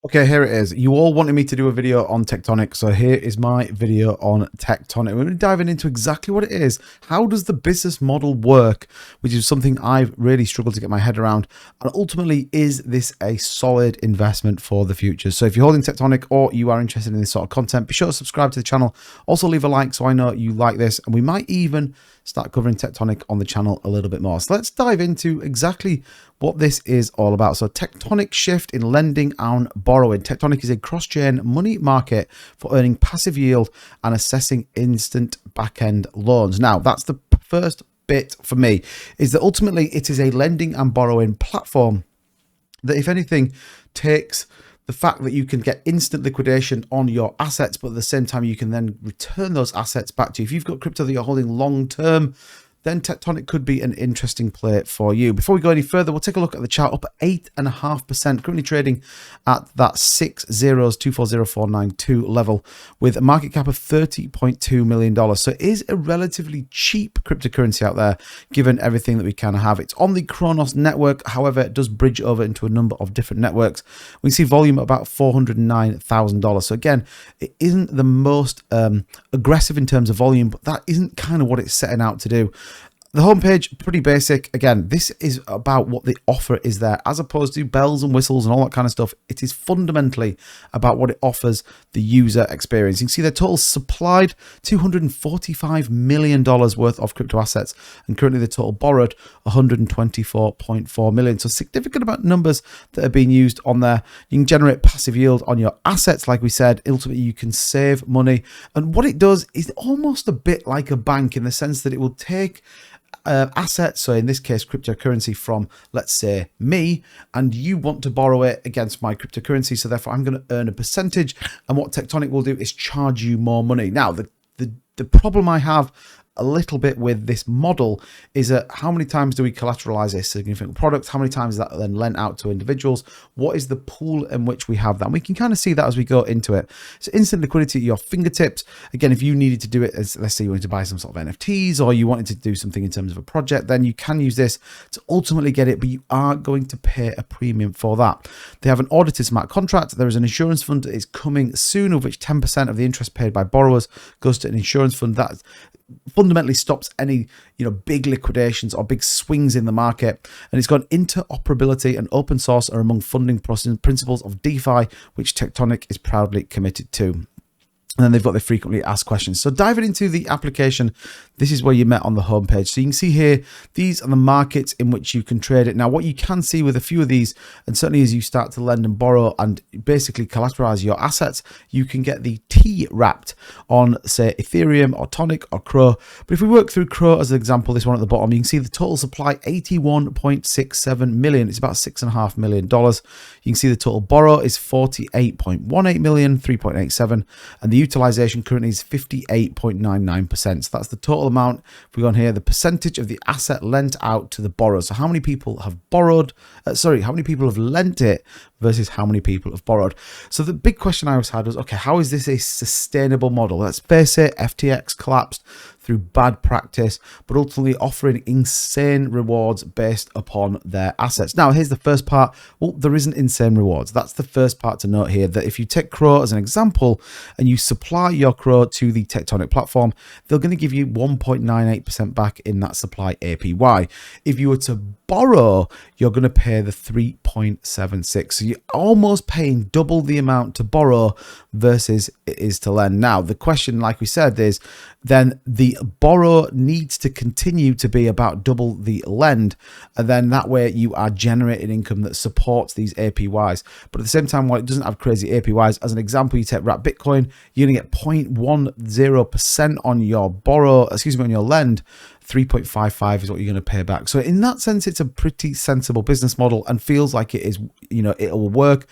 Okay, here it is. You all wanted me to do a video on Tectonic, so here is my video on Tectonic. We're going to dive into exactly what it is. How does the business model work, which is something I've really struggled to get my head around. And ultimately, is this a solid investment for the future? So if you're holding Tectonic or you are interested in this sort of content, be sure to subscribe to the channel. Also leave a like so I know you like this, and we might even start covering Tectonic on the channel a little bit more. So let's dive into exactly what this is all about. So tectonic shift in lending and borrowing. Tectonic is a cross-chain money market for earning passive yield and assessing instant back-end loans. Now, that's the first bit for me, is that ultimately it is a lending and borrowing platform that, if anything, takes the fact that you can get instant liquidation on your assets, but at the same time, you can then return those assets back to you. If you've got crypto that you're holding long-term, then Tectonic could be an interesting play for you. Before we go any further, we'll take a look at the chart, up 8.5%, currently trading at that 60240,492 level with a market cap of $30.2 million. So it is a relatively cheap cryptocurrency out there, given everything that we kind of have. It's on the Kronos network. However, it does bridge over into a number of different networks. We see volume at about $409,000. So again, it isn't the most aggressive in terms of volume, but that isn't kind of what it's setting out to do. The homepage, pretty basic. Again, this is about what the offer is there, as opposed to bells and whistles and all that kind of stuff. It is fundamentally about what it offers the user experience. You can see the total supplied $245 million worth of crypto assets, and currently the total borrowed $124.4 million. So significant amount of numbers that are being used on there. You can generate passive yield on your assets, like we said. Ultimately, you can save money. And what it does is almost a bit like a bank, in the sense that it will take assets, so in this case cryptocurrency, from, let's say, me, and you want to borrow it against my cryptocurrency, so therefore I'm going to earn a percentage, and what Tectonic will do is charge you more money. Now, the problem I have a little bit with this model is that how many times do we collateralize a significant product? How many times is that then lent out to individuals? What is the pool in which we have that? And we can kind of see that as we go into it. So instant liquidity at your fingertips. Again, if you needed to do it as, let's say you wanted to buy some sort of NFTs, or you wanted to do something in terms of a project, then you can use this to ultimately get it, but you are going to pay a premium for that. They have an audited smart contract. There is an insurance fund that is coming soon, of which 10% of the interest paid by borrowers goes to an insurance fund. That fundamentally stops any big liquidations or big swings in the market. And it's got interoperability and open source are among funding principles of DeFi, which Tectonic is proudly committed to. And then they've got the frequently asked questions. So diving into the application, this is where you met on the homepage. So you can see here, these are the markets in which you can trade it. Now, what you can see with a few of these, and certainly as you start to lend and borrow and basically collateralize your assets, you can get the T wrapped on, say, Ethereum or Tonic or Crow. But if we work through Crow as an example, this one at the bottom, you can see the total supply, 81.67 million. It's about $6.5 million. You can see the total borrow is 48.18 million, 3.87, and the utilization currently is 58.99%. So that's the total amount. If we go on here, the percentage of the asset lent out to the borrower. So how many people have borrowed, how many people have lent it versus how many people have borrowed. So the big question I always had was, okay, how is this a sustainable model? Let's face it, FTX collapsed through bad practice, but ultimately offering insane rewards based upon their assets. Now, here's the first part. Well, there isn't insane rewards. That's the first part to note here, that if you take Crow as an example and you supply your Crow to the Tectonic platform, they're going to give you 1.98% back in that supply APY. If you were to borrow, you're going to pay the 3.76. So you're almost paying double the amount to borrow versus it is to lend. Now, the question, like we said, is then the borrow needs to continue to be about double the lend, and then that way you are generating income that supports these APYs. But at the same time, while it doesn't have crazy APYs, as an example, you take wrap Bitcoin, you're going to get 0.10% on your borrow, on your lend. 3.55 is what you're going to pay back. So in that sense, it's a pretty sensible business model and feels like it is, it will work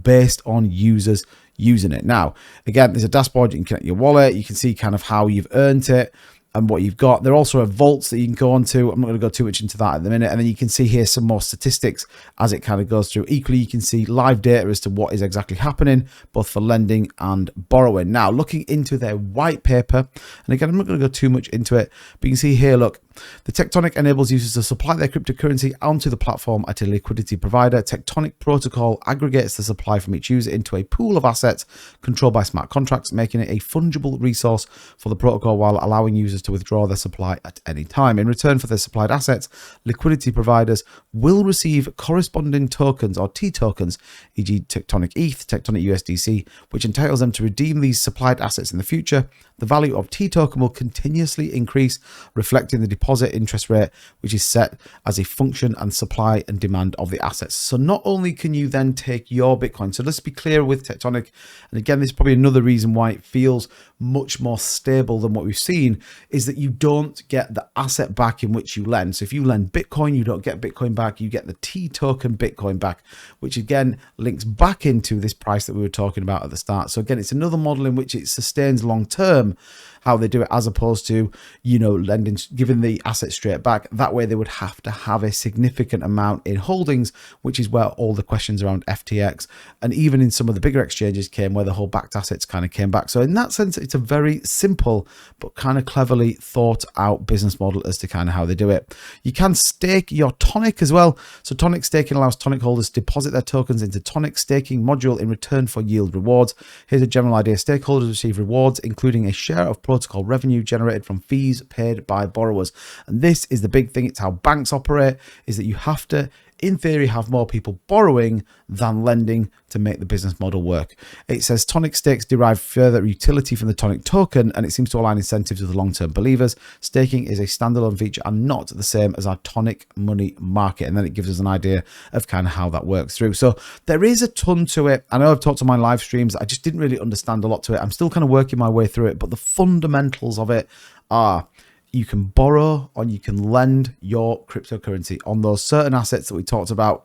based on users using it. Now, again, there's a dashboard. You can connect your wallet. You can see kind of how you've earned it and what you've got. There are also vaults that you can go onto. I'm not going to go too much into that at the minute. And then you can see here some more statistics as it kind of goes through. Equally, you can see live data as to what is exactly happening, both for lending and borrowing. Now, looking into their white paper, and again, I'm not going to go too much into it, but you can see here, look, The Tectonic enables users to supply their cryptocurrency onto the platform at a liquidity provider. Tectonic protocol aggregates the supply from each user into a pool of assets controlled by smart contracts, making it a fungible resource for the protocol while allowing users to withdraw their supply at any time. In return for their supplied assets, liquidity providers will receive corresponding tokens or T tokens, e.g. Tectonic ETH, Tectonic USDC, which entitles them to redeem these supplied assets in the future. The value of T token will continuously increase, reflecting the deposit interest rate, which is set as a function and supply and demand of the assets. So not only can you then take your Bitcoin, so let's be clear with Tectonic, and again, this is probably another reason why it feels much more stable than what we've seen, is that you don't get the asset back in which you lend. So if you lend Bitcoin, you don't get Bitcoin back, you get the T token Bitcoin back, which again links back into this price that we were talking about at the start. So again, it's another model in which it sustains long term how they do it, as opposed to, you know, lending, giving the asset straight back. That way they would have to have a significant amount in holdings, which is where all the questions around FTX and even in some of the bigger exchanges came, where the whole backed assets kind of came back. So in that sense, it's a very simple but kind of cleverly thought out business model as to kind of how they do it. You can stake your Tonic as well. So Tonic staking allows Tonic holders to deposit their tokens into Tonic staking module in return for yield rewards. Here's a general idea. Stakeholders receive rewards, including a share of protocol revenue generated from fees paid by borrowers. And this is the big thing. It's how banks operate, is that you have to, in theory, have more people borrowing than lending to make the business model work. It says Tonic stakes derive further utility from the Tonic token, and it seems to align incentives with long-term believers. Staking is a standalone feature and not the same as our Tonic money market. And then it gives us an idea of kind of how that works through. So there is a ton to it. I know I've talked on my live streams. I just didn't really understand a lot to it. I'm still kind of working my way through it, but the fundamentals of it are: you can borrow or you can lend your cryptocurrency on those certain assets that we talked about.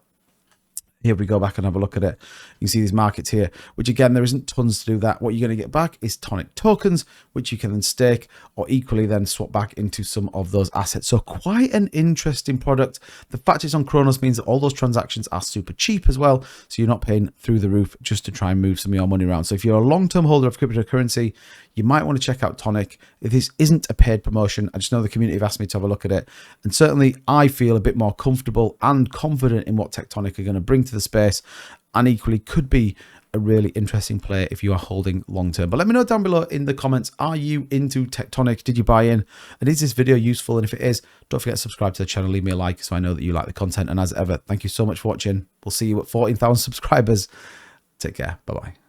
Here we go back and have a look at it. You can see these markets here, which again, there isn't tons to do that. What you're going to get back is Tonic tokens, which you can then stake or equally then swap back into some of those assets. So quite an interesting product. The fact it's on Kronos means that all those transactions are super cheap as well. So you're not paying through the roof just to try and move some of your money around. So if you're a long-term holder of cryptocurrency, you might want to check out Tonic. If this isn't a paid promotion, I just know the community have asked me to have a look at it. And certainly I feel a bit more comfortable and confident in what Tectonic are going to bring to the space, and equally could be a really interesting play if you are holding long term. But let me know down below in the comments, are you into Tectonic? Did you buy in? And is this video useful? And if it is, don't forget to subscribe to the channel, leave me a like so I know that you like the content. And as ever, thank you so much for watching. We'll see you at 14,000 subscribers. Take care. Bye-bye.